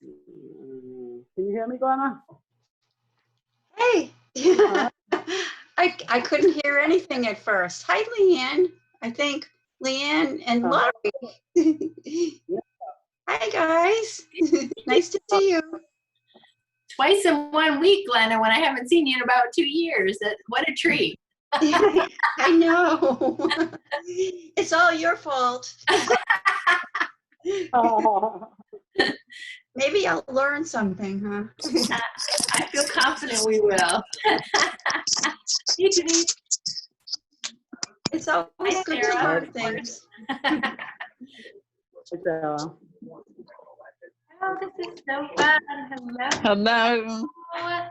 Can you hear me, Glenna? Hey. Huh? I couldn't hear anything at first. Hi, Leanne. I think Leanne and Laurie. Hi, guys. Nice to see you. Twice in 1 week, Glenna, when I haven't seen you in about 2 years. What a treat. I know. It's all your fault. Maybe I'll learn something, huh? I feel confident we will. Hey, Denise. It's always Hi, good to Sarah. learn things. Oh, this is so fun. Hello. Hello.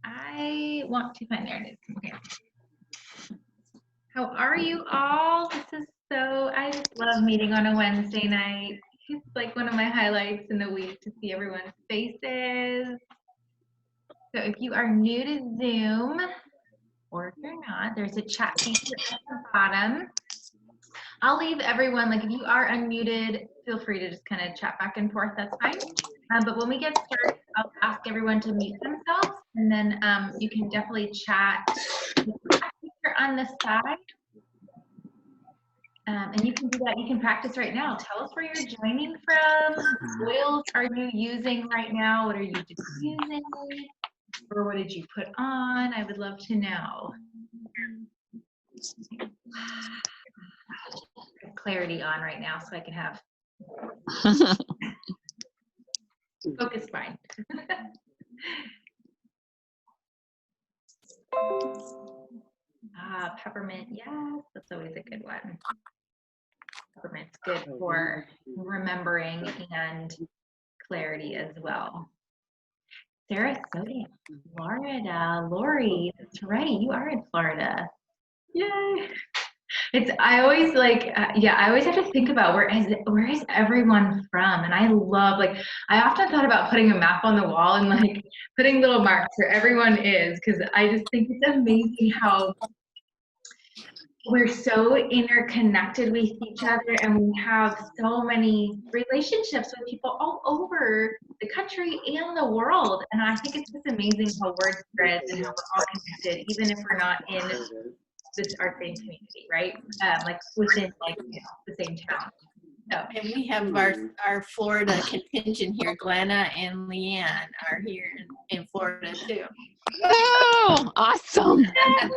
I want to find there it is. Okay. How are you all? This is I just love meeting on a Wednesday night. It's like one of my highlights in the week to see everyone's faces. So if you are new to Zoom, or if you're not, there's a chat feature at the bottom. I'll leave everyone, like if you are unmuted, feel free to just kind of chat back and forth, that's fine. But when we get started, I'll ask everyone to mute themselves, and then you can definitely chat on the side. And you can do that, you can practice right now. Tell us where you're joining from. What oils are you using right now? What are you diffusing? Or what did you put on? I would love to know. Clarity on right now so I can have focus mind. Peppermint, yes, that's always a good one. Peppermint's good for remembering and clarity as well. Sarasota, Florida. Lori, that's right, you are in Florida. Yay! I always like, I always have to think about where is everyone from? And I love, like, I often thought about putting a map on the wall and like putting little marks where everyone is, because I just think it's amazing how we're so interconnected with each other, and we have so many relationships with people all over the country and the world. And I think it's just amazing how word spreads and how we're all connected, even if we're not in our same community, right? Like within the same town. So. And we have our Florida contingent here. Glenna and Leanne are here in Florida too. Oh, awesome. I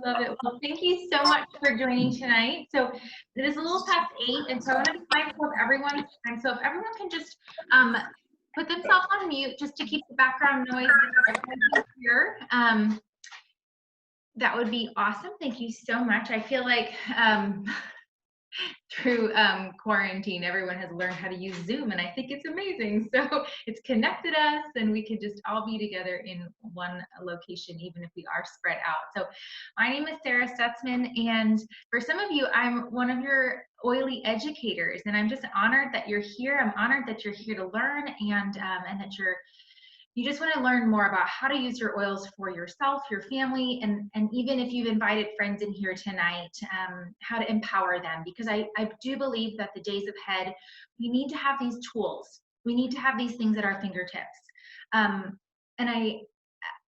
love it. Well, thank you so much for joining tonight. So it is a little past 8, and so I want to be mindful of everyone's time. So if everyone can just put themselves on mute just to keep the background noise here, that would be awesome. Thank you so much. I feel like through quarantine, everyone has learned how to use Zoom, and I think it's amazing. So it's connected us, and we could just all be together in one location, even if we are spread out. So my name is Sarah Stutzman, and for some of you, I'm one of your oily educators, and I'm just honored that you're here. I'm honored that you're here to learn, and that you just want to learn more about how to use your oils for yourself, your family, and even if you've invited friends in here tonight, how to empower them. Because I do believe that the days ahead, we need to have these tools. We need to have these things at our fingertips.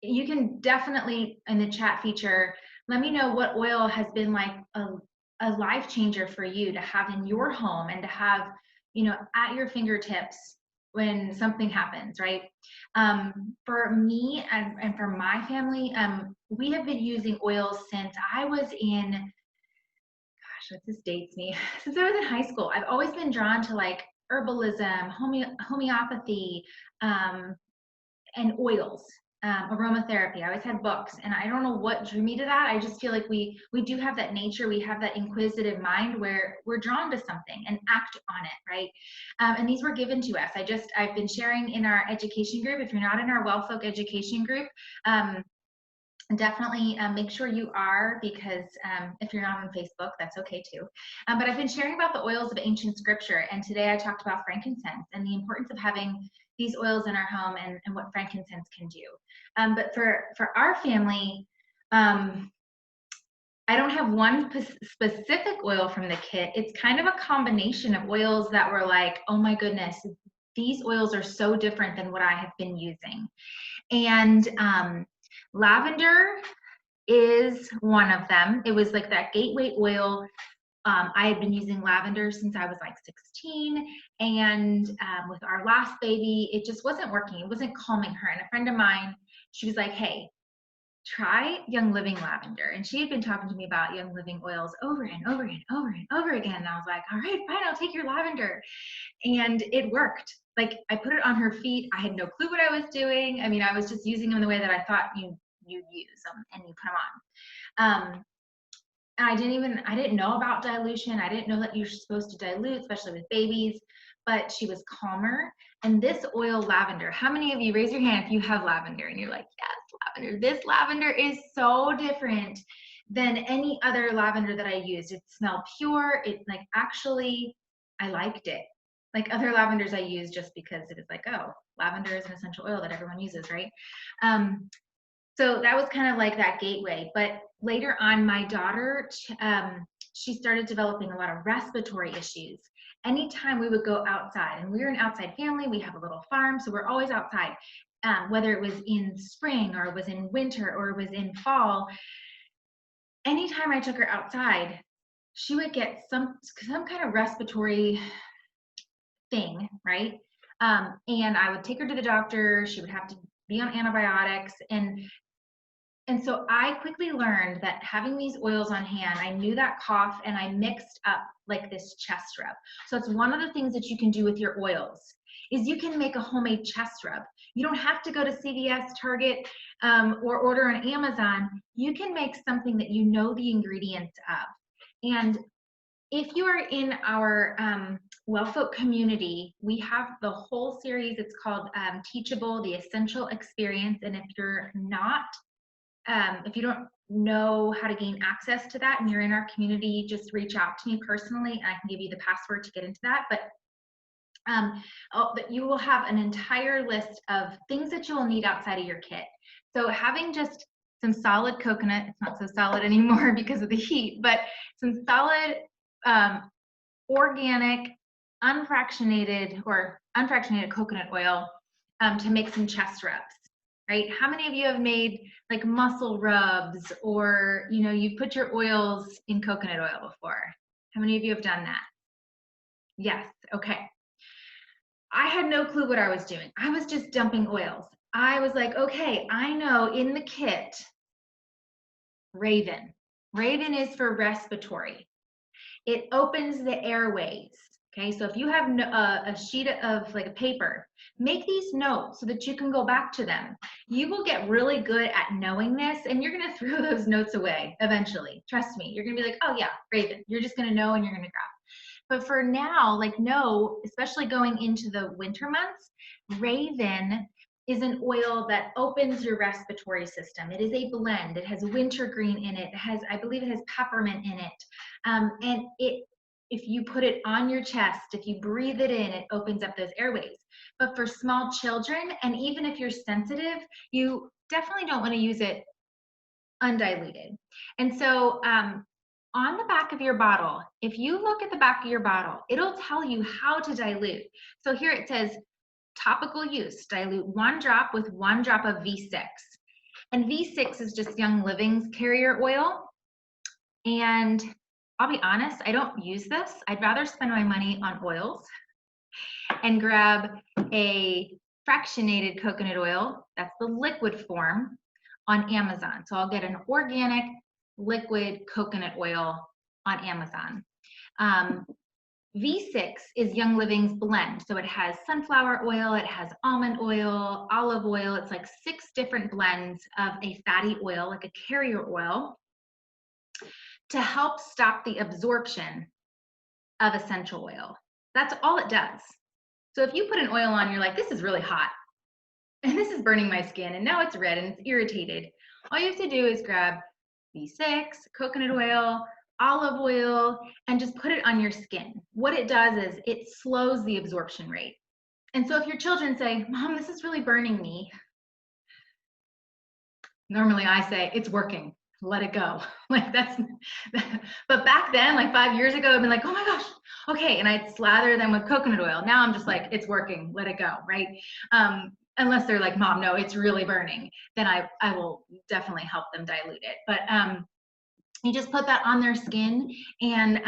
You can definitely, in the chat feature, let me know what oil has been like a life changer for you to have in your home and to have, at your fingertips when something happens, right? For me and for my family, we have been using oils since I was in, gosh, this dates me, since I was in high school. I've always been drawn to like herbalism, homeopathy, and oils. Aromatherapy. I always had books, and I don't know what drew me to that. I just feel like we do have that nature, we have that inquisitive mind where we're drawn to something and act on it, right? And these were given to us. I've been sharing in our education group. If you're not in our WellFolk education group, definitely make sure you are, because if you're not on Facebook, that's okay too. But I've been sharing about the oils of ancient scripture, and today I talked about frankincense and the importance of having these oils in our home and what frankincense can do. But for our family, I don't have one specific oil from the kit. It's kind of a combination of oils that were like, oh my goodness, these oils are so different than what I have been using. And lavender is one of them. It was like that gateway oil. I had been using lavender since I was like 16, and with our last baby, it just wasn't working. It wasn't calming her. And a friend of mine, she was like, hey, try Young Living lavender. And she had been talking to me about Young Living oils over and over and over and over again. And I was like, all right, fine, I'll take your lavender. And it worked. Like, I put it on her feet. I had no clue what I was doing. I mean, I was just using them the way that I thought you'd use them, and you put them on. I didn't know about dilution. I didn't know that you're supposed to dilute, especially with babies, but she was calmer. And this oil lavender, how many of you, raise your hand if you have lavender and you're like, yes, lavender. This lavender is so different than any other lavender that I used. It smelled pure. It like, actually, I liked it. Like other lavenders I used just because it was like, oh, lavender is an essential oil that everyone uses, right? So that was kind of like that gateway. But later on, my daughter, she started developing a lot of respiratory issues. Anytime we would go outside, and we're an outside family, we have a little farm, so we're always outside, whether it was in spring or it was in winter or it was in fall. Anytime I took her outside, she would get some kind of respiratory thing, right? And I would take her to the doctor. She would have to be on antibiotics. And so I quickly learned that having these oils on hand, I knew that cough, and I mixed up like this chest rub. So it's one of the things that you can do with your oils is you can make a homemade chest rub. You don't have to go to CVS, Target, or order on Amazon. You can make something that you know the ingredients of. And if you are in our WellFolk community, we have the whole series. It's called Teachable, the Essential Experience. And if you're not, if you don't know how to gain access to that and you're in our community, just reach out to me personally and I can give you the password to get into that. But you will have an entire list of things that you'll need outside of your kit. So having just some solid coconut, it's not so solid anymore because of the heat, but some solid organic, unfractionated coconut oil to make some chest rubs. Right? How many of you have made like muscle rubs, or you put your oils in coconut oil before? How many of you have done that? Yes. Okay. I had no clue what I was doing. I was just dumping oils. I was like, okay, I know in the kit, Raven. Raven is for respiratory. It opens the airways. Okay, so if you have a sheet of like a paper, make these notes so that you can go back to them. You will get really good at knowing this, and you're going to throw those notes away eventually. Trust me, you're going to be like, oh yeah, Raven. You're just going to know and you're going to grab. But for now, like know, especially going into the winter months, Raven is an oil that opens your respiratory system. It is a blend. It has wintergreen in it. It has, I believe it has peppermint in it. And if you put it on your chest, if you breathe it in, it opens up those airways. But for small children, and even if you're sensitive, you definitely don't want to use it undiluted. And so on the back of your bottle, if you look at the back of your bottle, it'll tell you how to dilute. So here it says, topical use, dilute 1 drop with 1 drop of V6. And V6 is just Young Living's carrier oil. And I'll be honest, I don't use this. I'd rather spend my money on oils and grab a fractionated coconut oil. That's the liquid form on Amazon. So I'll get an organic liquid coconut oil on Amazon. V6 is Young Living's blend. So it has sunflower oil, it has almond oil, olive oil. It's like 6 different blends of a fatty oil, like a carrier oil, to help stop the absorption of essential oil. That's all it does. So if you put an oil on, you're like, this is really hot, and this is burning my skin, and now it's red and it's irritated. All you have to do is grab V6, coconut oil, olive oil, and just put it on your skin. What it does is it slows the absorption rate. And so if your children say, Mom, this is really burning me, normally I say, it's working. let it go. Like that's, but back then, like 5 years ago, I'd been like, oh my gosh, okay. And I'd slather them with coconut oil. Now I'm just like, it's working, let it go, right? Unless they're like, Mom, no, it's really burning. Then I will definitely help them dilute it. But you just put that on their skin and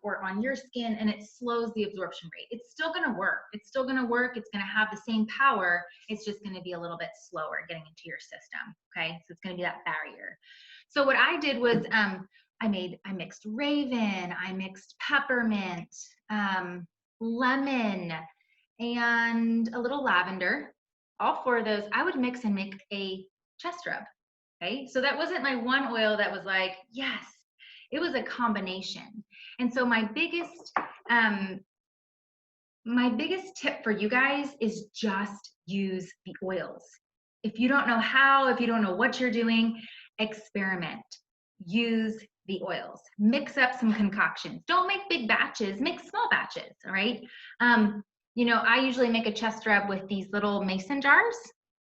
or on your skin, and it slows the absorption rate. It's still going to work. It's still going to work. It's going to have the same power. It's just going to be a little bit slower getting into your system. Okay, so it's going to be that barrier. So what I did was I mixed Raven, I mixed peppermint, lemon, and a little lavender. All 4 of those I would mix and make a chest rub. Okay, so that wasn't my one oil that was like, yes, it was a combination. And so my biggest tip for you guys is just use the oils. If you don't know how, if you don't know what you're doing, experiment. Use the oils. Mix up some concoctions. Don't make big batches, make small batches, all right? You know, I usually make a chest rub with these little mason jars.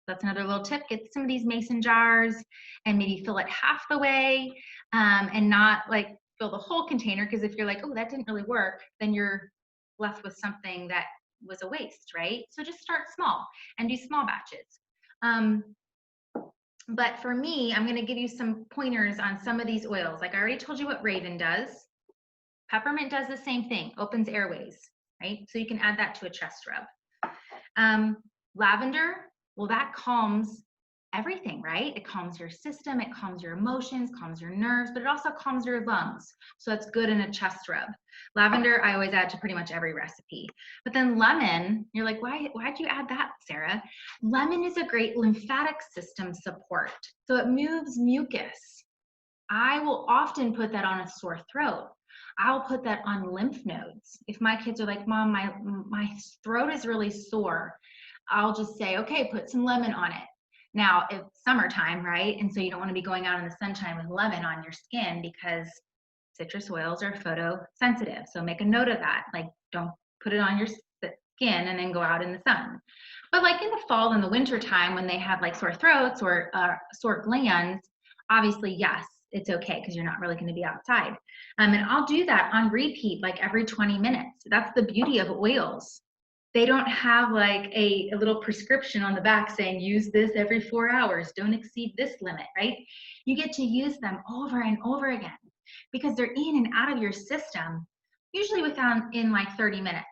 That's another little tip. Get some of these mason jars and maybe fill it half the way and not like fill the whole container, because if you're like, oh, that didn't really work, then you're left with something that was a waste, right? So just start small and do small batches. But for me, I'm going to give you some pointers on some of these oils. Like I already told you what Raven does. Peppermint does the same thing, opens airways, right? So you can add that to a chest rub. Lavender, well, that calms everything, right? It calms your system, it calms your emotions, calms your nerves, but it also calms your lungs. So it's good in a chest rub. Lavender, I always add to pretty much every recipe. But then lemon, you're like, why'd you add that, Sarah? Lemon is a great lymphatic system support. So it moves mucus. I will often put that on a sore throat. I'll put that on lymph nodes. If my kids are like, Mom, my throat is really sore, I'll just say, okay, put some lemon on it. Now, it's summertime, right? And so you don't want to be going out in the sunshine with lemon on your skin because citrus oils are photosensitive. So make a note of that. Like, don't put it on your skin and then go out in the sun. But like in the fall and the winter time when they have like sore throats or sore glands, obviously, yes, it's okay because you're not really going to be outside. And I'll do that on repeat like every 20 minutes. That's the beauty of oils. They don't have like a little prescription on the back saying use this every 4 hours, don't exceed this limit, right? You get to use them over and over again because they're in and out of your system, usually in like 30 minutes,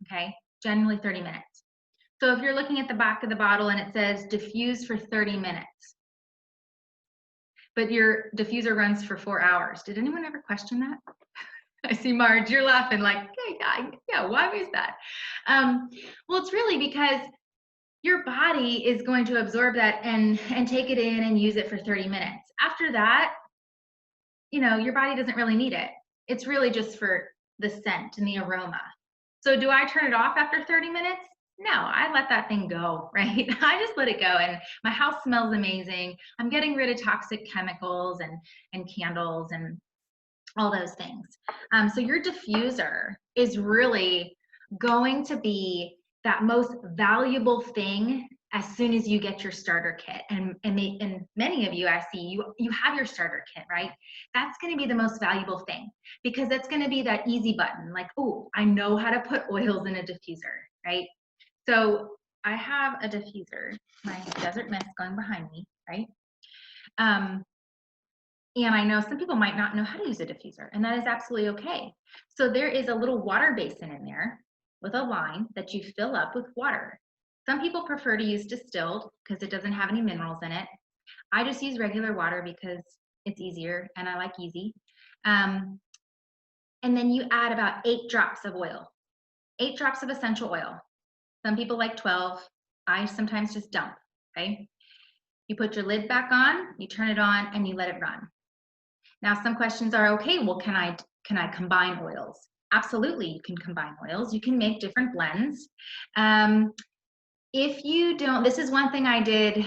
okay? Generally 30 minutes. So if you're looking at the back of the bottle and it says diffuse for 30 minutes, but your diffuser runs for 4 hours, did anyone ever question that? I see Marge, you're laughing like, hey, yeah, why is that? Well, it's really because your body is going to absorb that and take it in and use it for 30 minutes. After that, you know, your body doesn't really need it. It's really just for the scent and the aroma. So do I turn it off after 30 minutes? No, I let that thing go, right? I just let it go and my house smells amazing. I'm getting rid of toxic chemicals and candles and all those things. So your diffuser is really going to be that most valuable thing as soon as you get your starter kit. And many of you, I see you have your starter kit, right? That's going to be the most valuable thing because that's going to be that easy button. Like, oh, I know how to put oils in a diffuser, right? So I have a diffuser, my Desert Mist going behind me, right? And I know some people might not know how to use a diffuser, and that is absolutely okay. So there is a little water basin in there with a line that you fill up with water. Some people prefer to use distilled because it doesn't have any minerals in it. I just use regular water because it's easier and I like easy. And then you add about 8 drops of oil, 8 drops of essential oil. Some people like 12. I sometimes just dump, okay? You put your lid back on, you turn it on, and you let it run. Now, some questions are, okay, well, can I combine oils? Absolutely, you can combine oils. You can make different blends. If you don't, this is one thing I did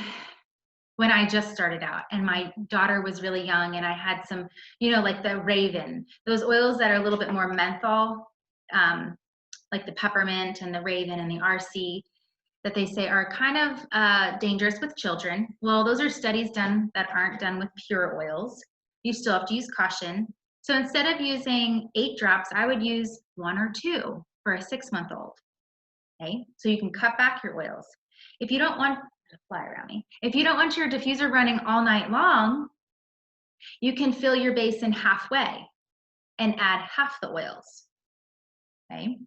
when I just started out and my daughter was really young and I had some, you know, like the Raven, those oils that are a little bit more menthol, like the peppermint and the Raven and the RC, that they say are kind of dangerous with children. Well, those are studies done that aren't done with pure oils. You still have to use caution. So instead of using 8 drops, I would use 1 or 2 for a 6-month-old. Okay, so you can cut back your oils. If you don't want to fly around me, if you don't want your diffuser running all night long, you can fill your basin halfway and add half the oils. Okay,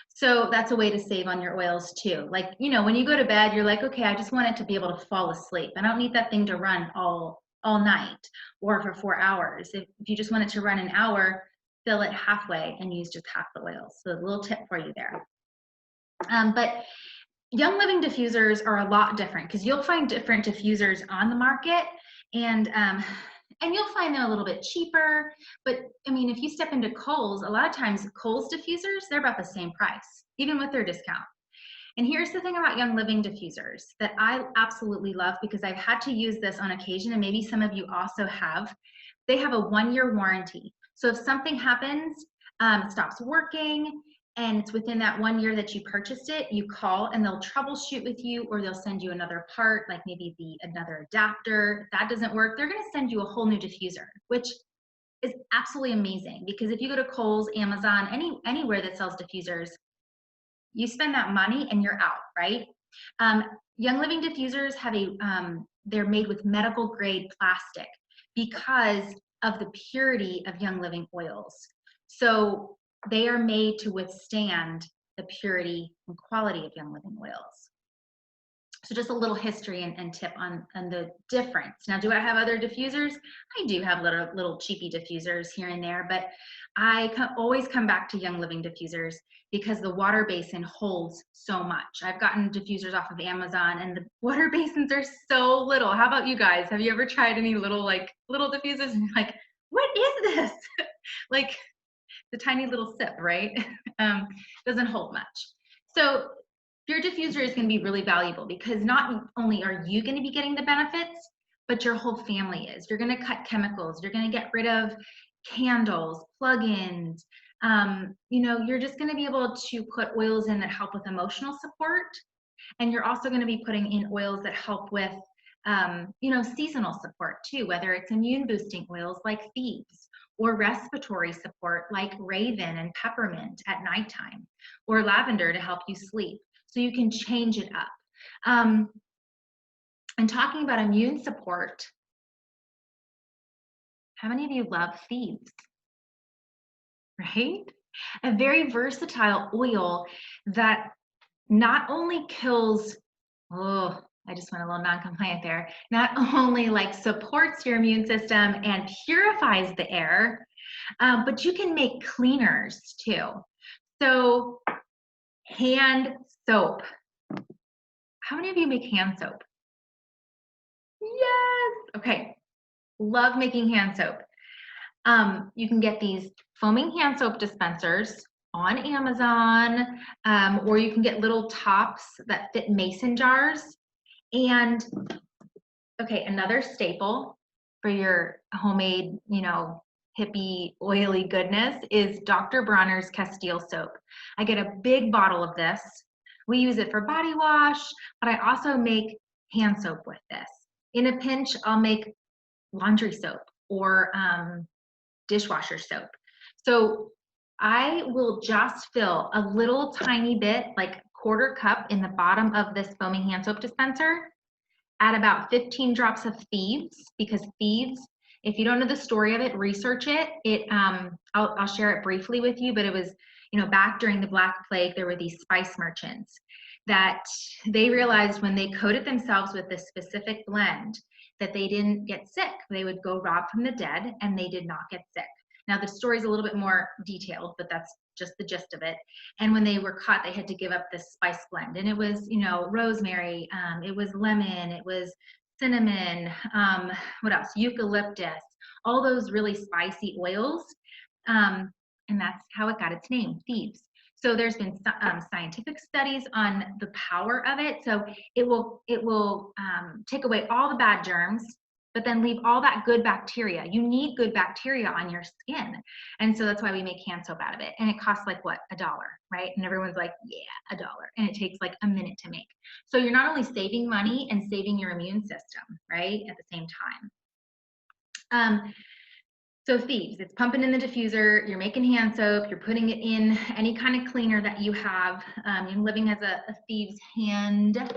so that's a way to save on your oils too. Like, you know, when you go to bed, you're like, okay, I just want it to be able to fall asleep. I don't need that thing to run all night or for 4 hours. If you just want it to run an hour, fill it halfway and use just half the oils. So a little tip for you there. But Young Living diffusers are a lot different because you'll find different diffusers on the market, and you'll find them a little bit cheaper. But I mean, if you step into Kohl's, a lot of times Kohl's diffusers, they're about the same price, even with their discount. And here's the thing about Young Living diffusers that I absolutely love, because I've had to use this on occasion, and maybe some of you also have. They have a 1-year warranty. So if something happens, stops working, and it's within that 1 year that you purchased it, you call and they'll troubleshoot with you, or they'll send you another part, like maybe another adapter. If that doesn't work, they're gonna send you a whole new diffuser, which is absolutely amazing, because if you go to Kohl's, Amazon, anywhere that sells diffusers, you spend that money and you're out, right? Young Living diffusers have they're made with medical grade plastic because of the purity of Young Living oils. So they are made to withstand the purity and quality of Young Living oils. So just a little history and tip on the difference. Now, do I have other diffusers? I do have little cheapy diffusers here and there, but I always come back to Young Living diffusers because the water basin holds so much. I've gotten diffusers off of Amazon and the water basins are so little. How about you guys? Have you ever tried any little diffusers and you're like, what is this? Like the tiny little sip, right? Doesn't hold much. So your diffuser is going to be really valuable because not only are you going to be getting the benefits, but your whole family is. You're going to cut chemicals. You're going to get rid of candles, plug-ins. You know, you're just going to be able to put oils in that help with emotional support. And you're also going to be putting in oils that help with, you know, seasonal support too, whether it's immune boosting oils like Thieves, or respiratory support like Raven and Peppermint at nighttime, or lavender to help you sleep. So you can change it up. And talking about immune support, how many of you love Thieves? Right? A very versatile oil that not only kills, oh, I just went a little non-compliant there, not only like supports your immune system and purifies the air, but you can make cleaners too. So hand soap. How many of you make hand soap? Yes. Okay. Love making hand soap. You can get these foaming hand soap dispensers on Amazon, or you can get little tops that fit mason jars. And okay, another staple for your homemade, you know, hippie oily goodness is Dr. Bronner's Castile soap. I get a big bottle of this. We use it for body wash, but I also make hand soap with this. In a pinch, I'll make laundry soap or dishwasher soap. So I will just fill a little tiny bit, like 1/4 cup in the bottom of this foaming hand soap dispenser, add about 15 drops of Thieves, because Thieves, if you don't know the story of it, research it. I'll share it briefly with you, but it was, you know, back during the Black Plague, there were these spice merchants that they realized when they coated themselves with this specific blend that they didn't get sick. They would go rob from the dead and they did not get sick. Now the story's a little bit more detailed, but that's just the gist of it. And when they were caught, they had to give up this spice blend. And it was, you know, rosemary, it was lemon, it was cinnamon, what else? Eucalyptus, all those really spicy oils. And that's how it got its name, Thieves. So there's been scientific studies on the power of it. So it will take away all the bad germs. but then leave all that good bacteria. You need good bacteria on your skin. And so that's why we make hand soap out of it. And it costs like what, $1, right? And everyone's like, yeah, $1. And it takes like a minute to make. So you're not only saving money and saving your immune system, right? At the same time. So Thieves, it's pumping in the diffuser, you're making hand soap, you're putting it in any kind of cleaner that you have. You're living as a Thieves hand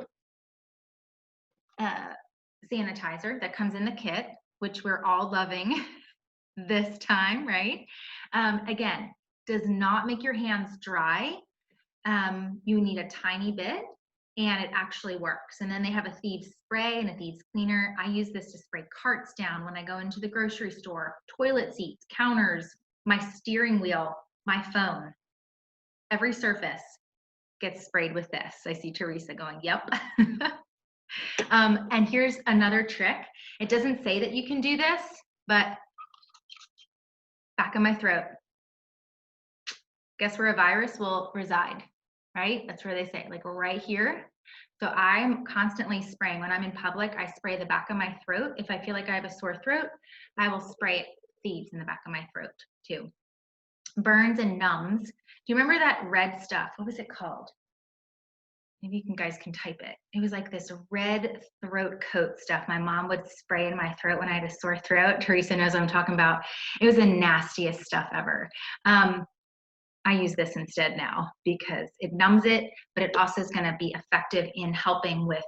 sanitizer that comes in the kit, which we're all loving this time, right? Again, does not make your hands dry. You need a tiny bit and it actually works. And then they have a Thieves spray and a Thieves cleaner. I use this to spray carts down when I go into the grocery store, toilet seats, counters, my steering wheel, my phone. Every surface gets sprayed with this. I see Teresa going, yep. And here's another trick. It doesn't say that you can do this, but back of my throat. Guess where a virus will reside, right? That's where they say, like right here. So I'm constantly spraying. When I'm in public, I spray the back of my throat. If I feel like I have a sore throat, I will spray Thieves in the back of my throat too. Burns and numbs. Do you remember that red stuff? What was it called? Maybe you guys can type it. It was like this red throat coat stuff my mom would spray in my throat when I had a sore throat. Teresa knows what I'm talking about. It was the nastiest stuff ever. I use this instead now because it numbs it, but it also is going to be effective in helping with,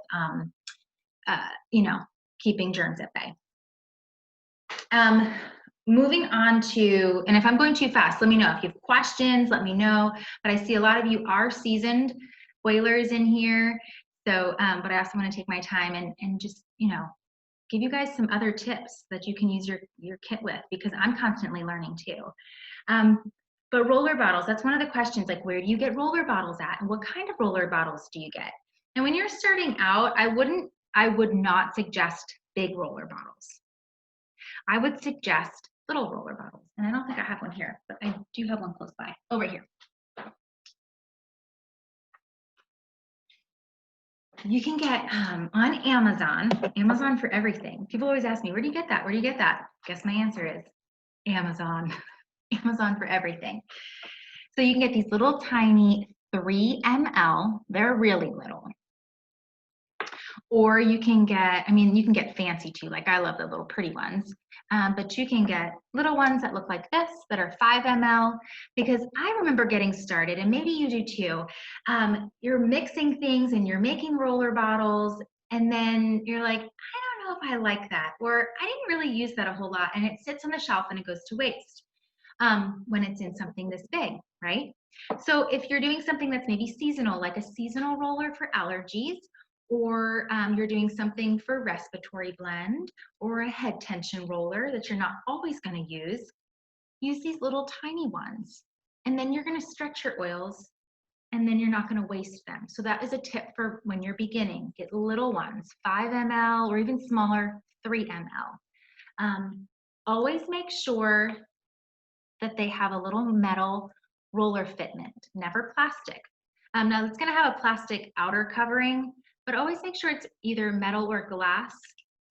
you know, keeping germs at bay. Moving on to, and if I'm going too fast, let me know. If you have questions, let me know. But I see a lot of you are seasoned whalers in here. So, but I also want to take my time and just, you know, give you guys some other tips that you can use your kit with, because I'm constantly learning too. But roller bottles, that's one of the questions, like where do you get roller bottles at? And what kind of roller bottles do you get? And when you're starting out, I would not suggest big roller bottles. I would suggest little roller bottles. And I don't think I have one here, but I do have one close by, over here. You can get on Amazon for everything. People always ask me, where do you get that? Where do you get that? Guess my answer is Amazon. Amazon for everything. So you can get these little tiny 3 ml. They're really little. Or you can get, I mean, you can get fancy too. Like I love the little pretty ones. But you can get little ones that look like this that are 5 ml, because I remember getting started, and maybe you do too. You're mixing things and you're making roller bottles, and then you're like, I don't know if I like that, or I didn't really use that a whole lot, and it sits on the shelf and it goes to waste when it's in something this big, right? So if you're doing something that's maybe seasonal, like a seasonal roller for allergies, or you're doing something for respiratory blend, or a head tension roller that you're not always going to use these little tiny ones. And then you're going to stretch your oils, and then you're not going to waste them. So that is a tip for when you're beginning. Get little ones, 5 ml, or even smaller, 3 ml. Always make sure that they have a little metal roller fitment, never plastic. Now it's going to have a plastic outer covering, but always make sure it's either metal or glass,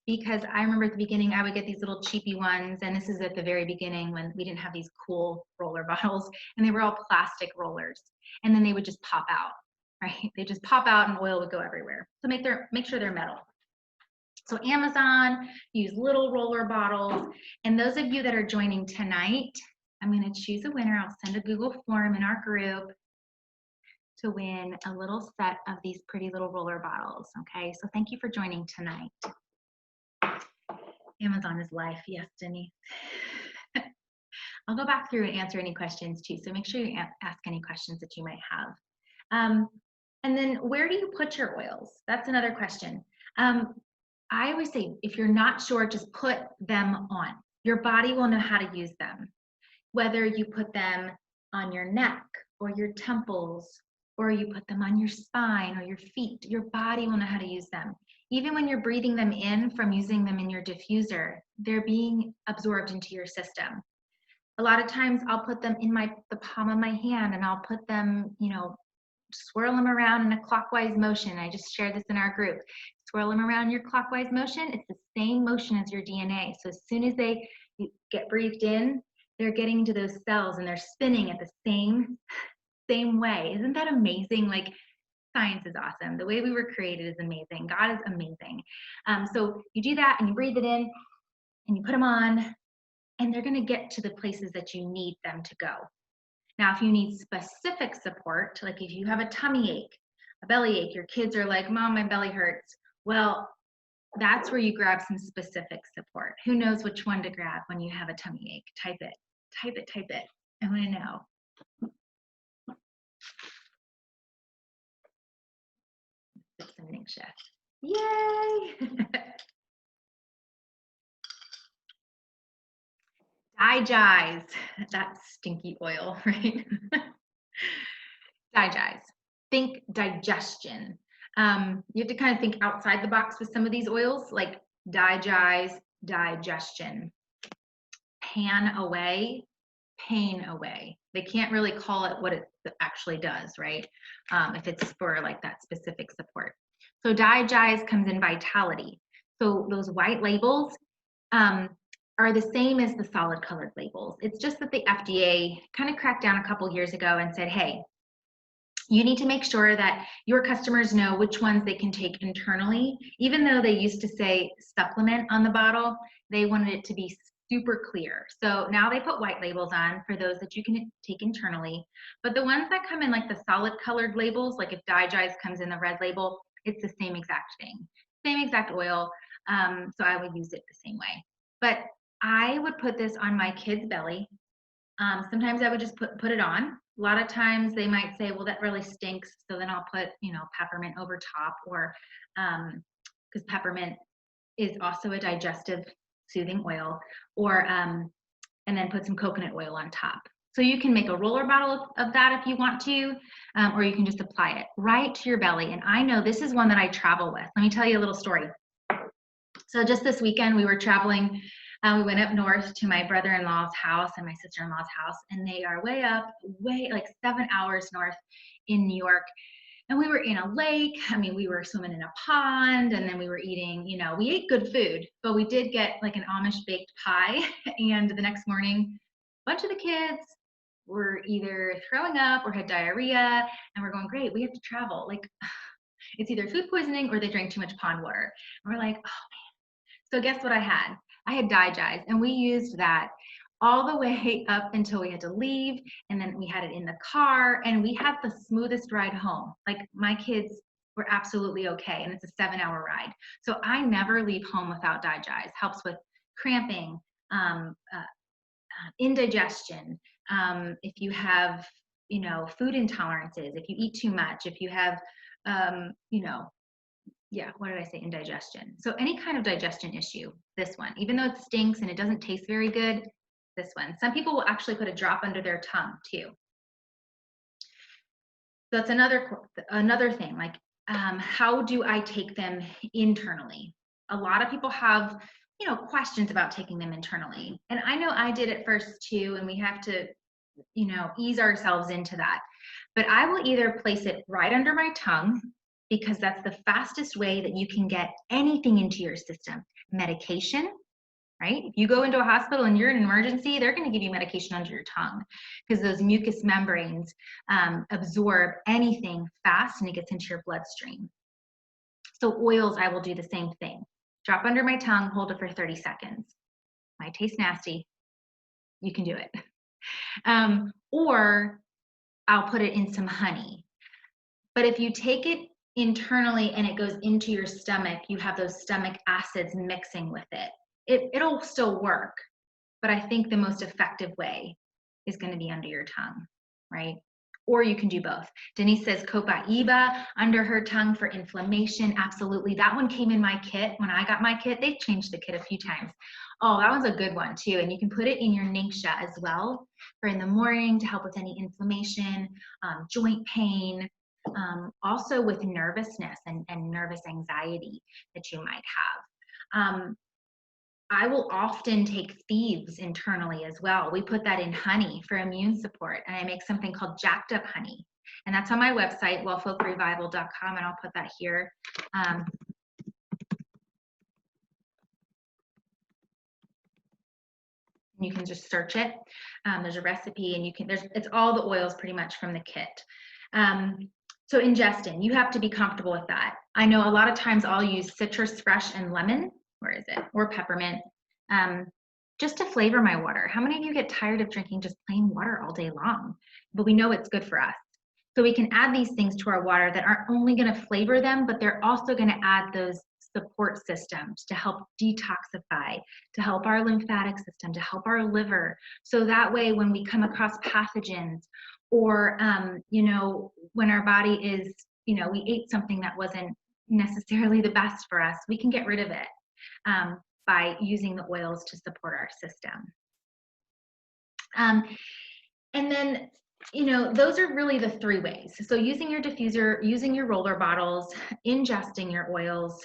because I remember at the beginning I would get these little cheapy ones, and this is at the very beginning when we didn't have these cool roller bottles, and they were all plastic rollers, and then they would just pop out, right? They just pop out and oil would go everywhere. So make sure they're metal. So Amazon, use little roller bottles, and those of you that are joining tonight, I'm going to choose a winner. I'll send a Google form in our group to win a little set of these pretty little roller bottles. Okay, so thank you for joining tonight. Amazon is life, yes, Denise. I'll go back through and answer any questions too, so make sure you ask any questions that you might have. And then where do you put your oils? That's another question. I always say, if you're not sure, just put them on. Your body will know how to use them. Whether you put them on your neck or your temples, or you put them on your spine or your feet, your body will know how to use them. Even when you're breathing them in from using them in your diffuser, they're being absorbed into your system. A lot of times I'll put them in the palm of my hand, and I'll put them, you know, swirl them around in a clockwise motion. I just shared this in our group. swirl them around your clockwise motion. It's the same motion as your DNA. So as soon as they get breathed in, they're getting into those cells and they're spinning at the same way. Isn't that amazing? Like, science is awesome. The way we were created is amazing. God is amazing. So you do that and you breathe it in and you put them on, and they're going to get to the places that you need them to go. Now, if you need specific support, like if you have a tummy ache, a belly ache, your kids are like, Mom, my belly hurts. Well, that's where you grab some specific support. Who knows which one to grab when you have a tummy ache? Type it, type it, type it. I want to know. Get some Ningxia. Yay! Digize, that stinky oil, right? Digize, think digestion. You have to kind of think outside the box with some of these oils, like digize, digestion. Pan away, pain away. They can't really call it what it actually does, right? If it's for like that specific support. So digize comes in vitality. So those white labels, are the same as the solid colored labels. It's just that the FDA kind of cracked down a couple years ago and said, hey, you need to make sure that your customers know which ones they can take internally. Even though they used to say supplement on the bottle, they wanted it to be super clear. So now they put white labels on for those that you can take internally. But the ones that come in like the solid colored labels, like if Digize comes in the red label, it's the same exact thing, same exact oil. So I would use it the same way. But I would put this on my kid's belly. Sometimes I would just put it on. A lot of times they might say, well, that really stinks. So then I'll put, peppermint over top, or because peppermint is also a digestive soothing oil, or and then put some coconut oil on top. So you can make a roller bottle of that if you want to, or you can just apply it right to your belly. And I know this is one that I travel with. Let me tell you a little story. So just this weekend we were traveling. We went up north to my brother-in-law's house and my sister-in-law's house, and they are way like 7 hours north in New York. And we were in a lake. I mean, we were swimming in a pond, and then we were eating, we ate good food, but we did get like an Amish baked pie. And the next morning, a bunch of the kids were either throwing up or had diarrhea, and we're going, great, we have to travel. Like, it's either food poisoning or they drank too much pond water. And we're like, oh man. So guess what I had? I had Digize, and we used that all the way up until we had to leave, and then we had it in the car, and we had the smoothest ride home. Like, my kids were absolutely okay, and it's a 7-hour ride. So I never leave home without Digize. Helps with cramping, indigestion, if you have, food intolerances, if you eat too much, if you have, what did I say? Indigestion. So any kind of digestion issue, this one, even though it stinks and it doesn't taste very good, this one. Some people will actually put a drop under their tongue too. So that's another thing, like, how do I take them internally? A lot of people have, questions about taking them internally. And I know I did at first too, and we have to, ease ourselves into that. But I will either place it right under my tongue, because that's the fastest way that you can get anything into your system. Medication, right? If you go into a hospital and you're in an emergency, they're going to give you medication under your tongue, because those mucous membranes absorb anything fast and it gets into your bloodstream. So oils, I will do the same thing. Drop under my tongue, hold it for 30 seconds. Might taste nasty. You can do it. Or I'll put it in some honey. But if you take it internally and it goes into your stomach, you have those stomach acids mixing with it. It'll still work, but I think the most effective way is going to be under your tongue, right? Or you can do both. Denise says Copaiba under her tongue for inflammation. Absolutely. That one came in my kit. When I got my kit, they changed the kit a few times. Oh, that one's a good one too. And you can put it in your Ningxia as well for in the morning to help with any inflammation, joint pain, also with nervousness and nervous anxiety that you might have. I will often take thieves internally as well. We put that in honey for immune support, and I make something called jacked up honey. And that's on my website, wellfolkrevival.com, and I'll put that here. You can just search it. There's a recipe, and it's all the oils pretty much from the kit. So ingestin, you have to be comfortable with that. I know a lot of times I'll use citrus fresh and lemon, or peppermint, just to flavor my water. How many of you get tired of drinking just plain water all day long? But we know it's good for us. So we can add these things to our water that aren't only going to flavor them, but they're also going to add those support systems to help detoxify, to help our lymphatic system, to help our liver. So that way, when we come across pathogens, or when our body is, we ate something that wasn't necessarily the best for us, we can get rid of it by using the oils to support our system. And then, those are really the 3 ways. So using your diffuser, using your roller bottles, ingesting your oils.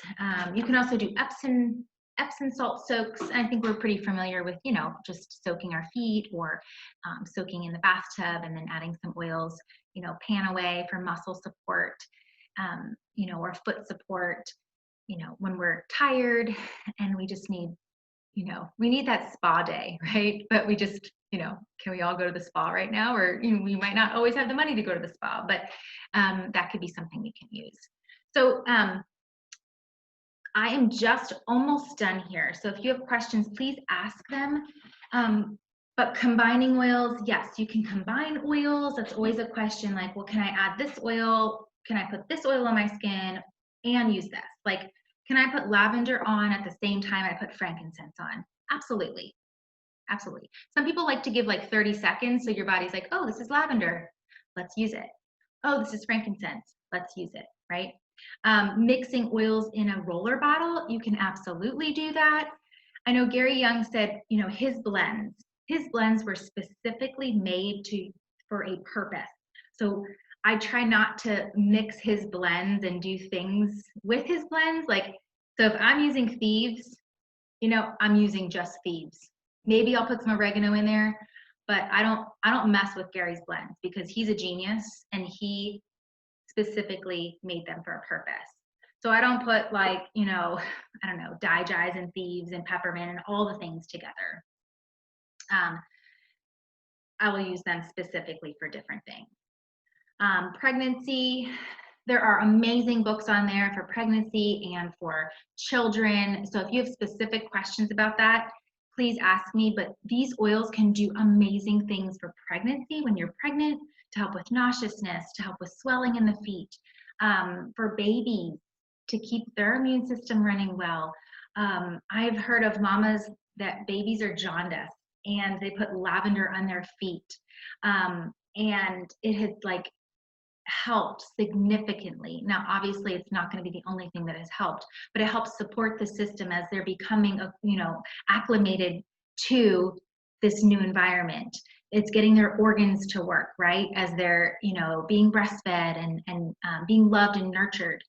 You can also do Epsom salt soaks. I think we're pretty familiar with, just soaking our feet, or soaking in the bathtub and then adding some oils, Pan-Away for muscle support, or foot support, when we're tired and we just need, we need that spa day, right? But we just, can we all go to the spa right now? Or, we might not always have the money to go to the spa, but that could be something we can use. So I am just almost done here. So if you have questions, please ask them. But combining oils, yes, you can combine oils. That's always a question, like, well, can I add this oil? Can I put this oil on my skin and use this? Like, can I put lavender on at the same time I put frankincense on? Absolutely. Absolutely. Some people like to give like 30 seconds. So your body's like, oh, this is lavender. Let's use it. Oh, this is frankincense. Let's use it, right? Mixing oils in a roller bottle, you can absolutely do that. I know Gary Young said, his blends were specifically made for a purpose. So I try not to mix his blends and do things with his blends. Like, so if I'm using thieves, I'm using just thieves. Maybe I'll put some oregano in there, but I don't mess with Gary's blends, because he's a genius and he specifically made them for a purpose. So I don't put like, DiGize and thieves and peppermint and all the things together. I will use them specifically for different things. Pregnancy, there are amazing books on there for pregnancy and for children. So if you have specific questions about that, please ask me. But these oils can do amazing things for pregnancy when you're pregnant, to help with nauseousness, to help with swelling in the feet, for babies, to keep their immune system running well. I've heard of mamas that babies are jaundiced and they put lavender on their feet. And it has helped significantly. Now, obviously, it's not going to be the only thing that has helped, but it helps support the system as they're becoming, acclimated to this new environment. It's getting their organs to work, right? As they're, being breastfed and being loved and nurtured.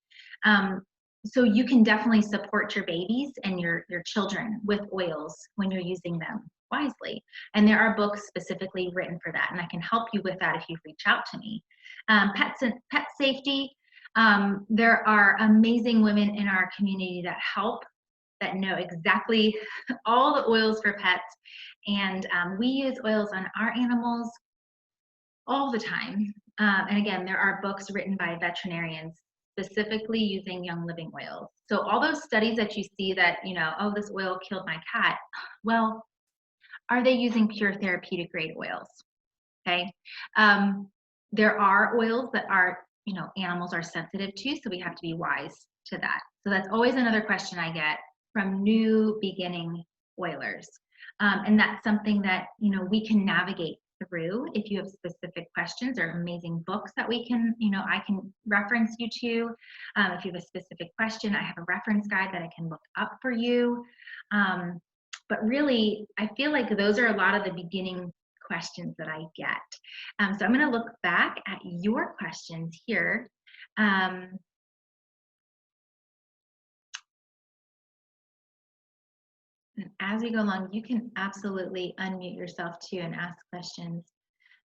So you can definitely support your babies and your children with oils when you're using them wisely. And there are books specifically written for that, and I can help you with that if you reach out to me. Pet safety, there are amazing women in our community that help, that know exactly all the oils for pets. And we use oils on our animals all the time. And again, there are books written by veterinarians specifically using Young Living oils. So all those studies that you see that, oh, this oil killed my cat, well, are they using pure therapeutic grade oils? Okay. There are oils that are, animals are sensitive to, so we have to be wise to that. So that's always another question I get from new beginning oilers. And that's something that, we can navigate through. If you have specific questions, or amazing books that we can, I can reference you to. If you have a specific question, I have a reference guide that I can look up for you. But really, I feel like those are a lot of the beginning questions that I get. So I'm going to look back at your questions here. And as we go along, you can absolutely unmute yourself too and ask questions.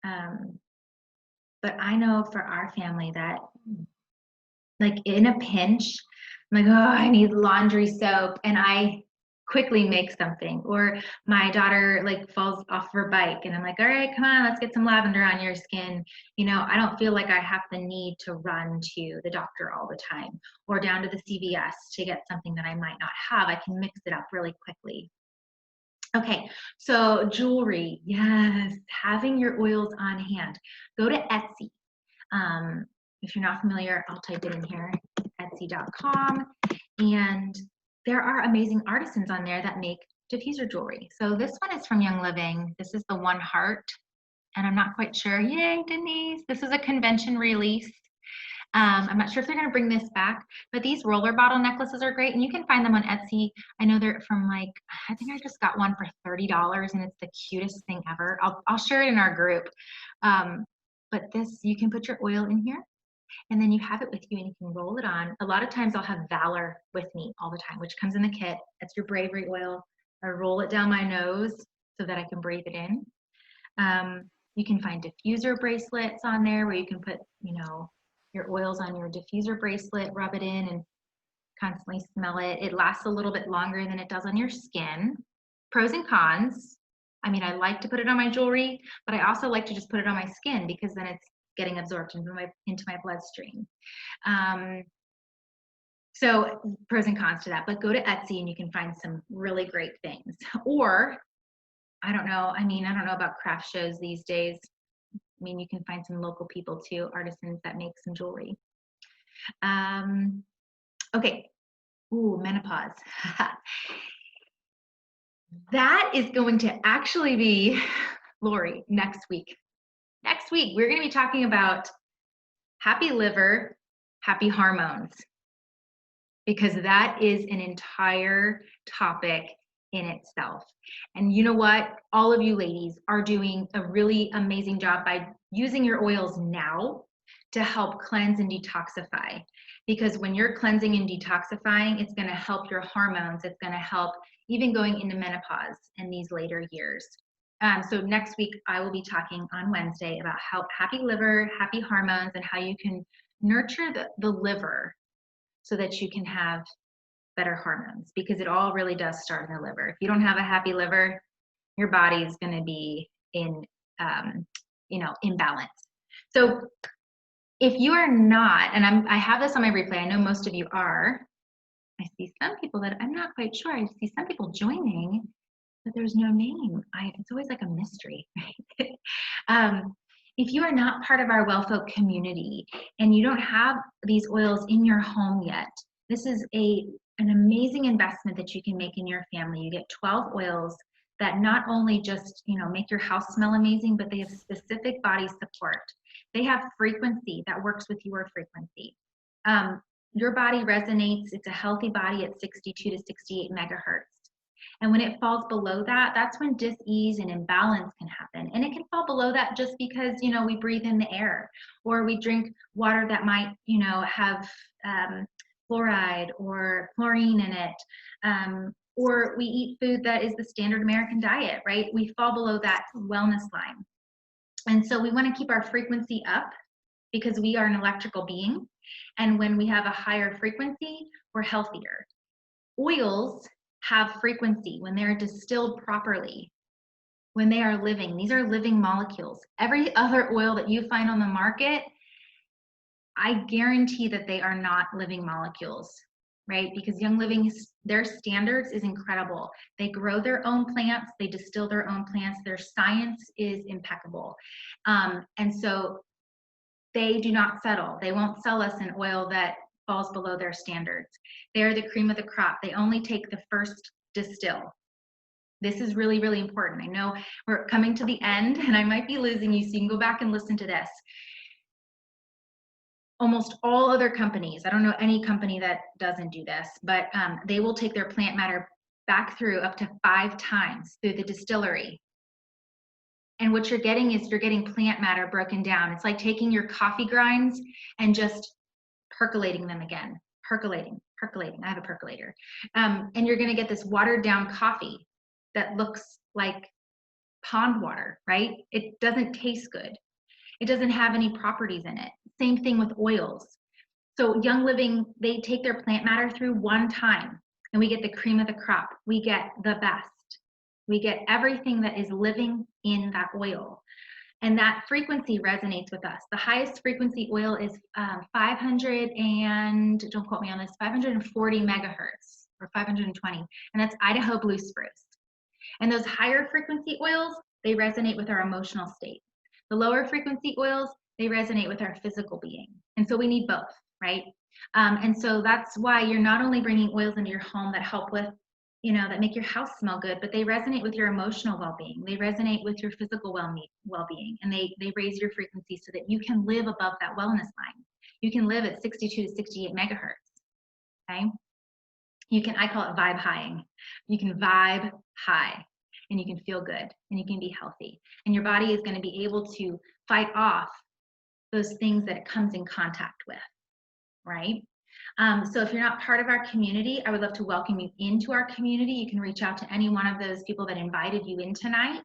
But I know for our family that, like, in a pinch, I'm like, oh, I need laundry soap, and I quickly make something. Or my daughter like falls off her bike and I'm like, all right, come on, let's get some lavender on your skin. You know, I don't feel like I have the need to run to the doctor all the time or down to the CVS to get something that I might not have. I can mix it up really quickly. Okay, so jewelry, yes, having your oils on hand. Go to Etsy. If you're not familiar, I'll type it in here, etsy.com. And there are amazing artisans on there that make diffuser jewelry. So this one is from Young Living. This is the One Heart, and I'm not quite sure. Yay, Denise. This is a convention release. I'm not sure if they're going to bring this back, but these roller bottle necklaces are great, and you can find them on Etsy. I know they're from like, I think I just got one for $30, and it's the cutest thing ever. I'll share it in our group. But this, you can put your oil in here, and then you have it with you, and you can roll it on. A lot of times I'll have Valor with me all the time, which comes in the kit. It's your bravery oil. I roll it down my nose so that I can breathe it in. You can find diffuser bracelets on there where you can put, you know, your oils on your diffuser bracelet, rub it in and constantly smell it. It lasts a little bit longer than it does on your skin. Pros and cons. I mean, I like to put it on my jewelry, but I also like to just put it on my skin because then it's getting absorbed into my bloodstream. So pros and cons to that, but go to Etsy and you can find some really great things. Or, I don't know about craft shows these days. I mean, you can find some local people too, artisans that make some jewelry. Okay, ooh, menopause. That is going to actually be, Lori, next week. Next week, we're gonna be talking about happy liver, happy hormones, because that is an entire topic in itself. And you know what? All of you ladies are doing a really amazing job by using your oils now to help cleanse and detoxify. Because when you're cleansing and detoxifying, it's gonna help your hormones. It's gonna help even going into menopause in these later years. So next week, I will be talking on Wednesday about how happy liver, happy hormones, and how you can nurture the liver so that you can have better hormones, because it all really does start in the liver. If you don't have a happy liver, your body is going to be in, imbalance. So if you are not, and I have this on my replay, I know most of you are. I see some people that I'm not quite sure. I see some people joining, but there's no name. It's always like a mystery, right? If you are not part of our WellFolk community and you don't have these oils in your home yet, this is an amazing investment that you can make in your family. You get 12 oils that not only just, make your house smell amazing, but they have specific body support. They have frequency that works with your frequency. Your body resonates. It's a healthy body at 62 to 68 megahertz. And when it falls below that, that's when dis-ease and imbalance can happen. And it can fall below that just because, we breathe in the air, or we drink water that might, have fluoride or chlorine in it, or we eat food that is the standard American diet, right? We fall below that wellness line. And so we want to keep our frequency up because we are an electrical being. And when we have a higher frequency, we're healthier. Oils have frequency when they're distilled properly, when they are living. These are living molecules. Every other oil that you find on the market, I guarantee that they are not living molecules, right? Because Young Living, their standards is incredible. They grow their own plants, they distill their own plants, their science is impeccable. And so they do not settle. They won't sell us an oil that falls below their standards. They're the cream of the crop. They only take the first distill. This is really, really important. I know we're coming to the end and I might be losing you, so you can go back and listen to this. Almost all other companies, I don't know any company that doesn't do this, but they will take their plant matter back through up to 5 times through the distillery. And what you're getting is you're getting plant matter broken down. It's like taking your coffee grinds and just percolating them again, percolating. I have a percolator. And you're gonna get this watered down coffee that looks like pond water, right? It doesn't taste good. It doesn't have any properties in it. Same thing with oils. So Young Living, they take their plant matter through 1 time. and we get the cream of the crop. We get the best. We get everything that is living in that oil. And that frequency resonates with us. The highest frequency oil is 500 and, don't quote me on this, 540 megahertz or 520, and that's Idaho blue spruce. And those higher frequency oils, they resonate with our emotional state. The lower frequency oils, they resonate with our physical being. And so we need both, right? And so that's why you're not only bringing oils into your home that help with, you know, that make your house smell good, but they resonate with your emotional well-being. They resonate with your physical well-being, and they raise your frequency so that you can live above that wellness line. You can live at 62 to 68 megahertz, okay? You can, I call it vibe highing. You can vibe high, and you can feel good, and you can be healthy. And your body is going to be able to fight off those things that it comes in contact with, right? So if you're not part of our community, I would love to welcome you into our community. You can reach out to any one of those people that invited you in tonight.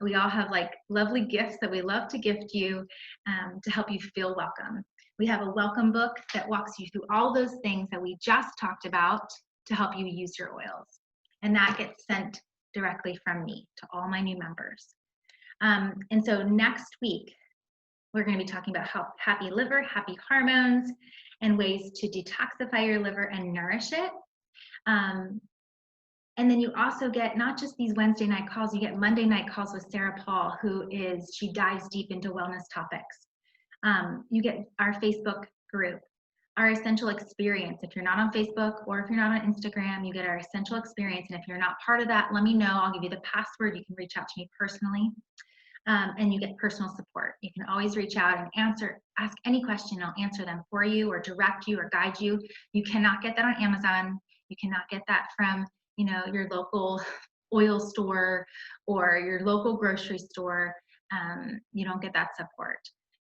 We all have like lovely gifts that we love to gift you to help you feel welcome. We have a welcome book that walks you through all those things that we just talked about to help you use your oils. And that gets sent directly from me to all my new members. And so next week, we're going to be talking about happy liver, happy hormones, and ways to detoxify your liver and nourish it. And then you also get not just these Wednesday night calls, you get Monday night calls with Sarah Paul, she dives deep into wellness topics. You get our Facebook group, our essential experience. If you're not on Facebook or if you're not on Instagram, you get our essential experience. And if you're not part of that, let me know. I'll give you the password. You can reach out to me personally. And you get personal support. You can always reach out and ask any question. I'll answer them for you or direct you or guide you. You cannot get that on Amazon. You cannot get that from, you know, your local oil store or your local grocery store. You don't get that support.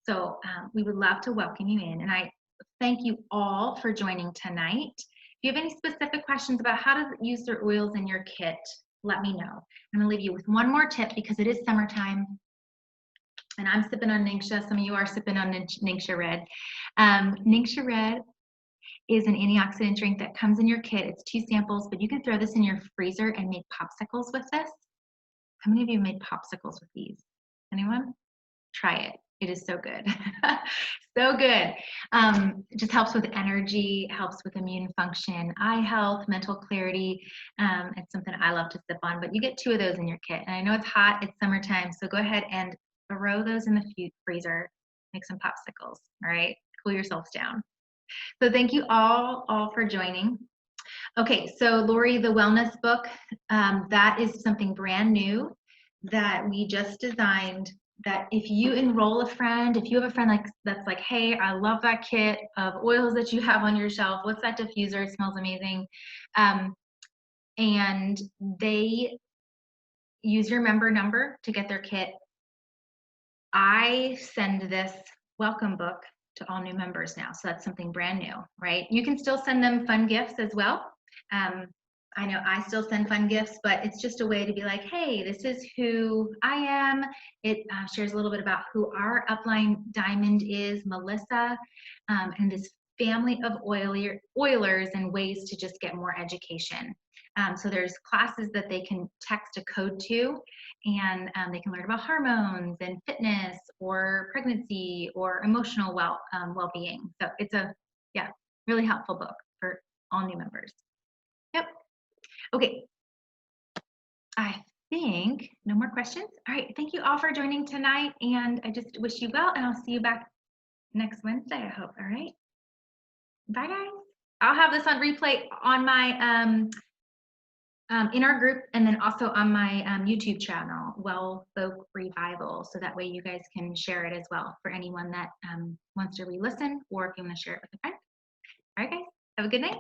So we would love to welcome you in. And I thank you all for joining tonight. If you have any specific questions about how to use their oils in your kit, let me know. I'm gonna leave you with one more tip because it is summertime. And I'm sipping on Ningxia. Some of you are sipping on Ningxia Red. Ningxia Red is an antioxidant drink that comes in your kit. It's 2 samples, but you can throw this in your freezer and make popsicles with this. How many of you made popsicles with these? Anyone? Try it. It is so good. So good. It just helps with energy, helps with immune function, eye health, mental clarity. It's something I love to sip on, but you get 2 of those in your kit. And I know it's hot, it's summertime, so go ahead and throw those in the freezer, make some popsicles, all right? Cool yourselves down. So thank you all for joining. Okay, so Lori, the wellness book, that is something brand new that we just designed, that if you enroll a friend, if you have a friend that's like, hey, I love that kit of oils that you have on your shelf, what's that diffuser, it smells amazing, and they use your member number to get their kit, I send this welcome book to all new members now. So that's something brand new, right? You can still send them fun gifts as well. I know I still send fun gifts, but it's just a way to be like, hey, this is who I am. It shares a little bit about who our upline diamond is, Melissa, and this family of oilers and ways to just get more education. So there's classes that they can text a code to, and they can learn about hormones and fitness or pregnancy or emotional well-being. So it's a really helpful book for all new members. Yep. Okay. I think no more questions. All right. Thank you all for joining tonight, and I just wish you well, and I'll see you back next Wednesday, I hope. All right. Bye, guys. I'll have this on replay on my in our group, and then also on my YouTube channel, Well Folk Revival, so that way you guys can share it as well for anyone that wants to re-listen, or if you want to share it with a friend. All right, guys, have a good night.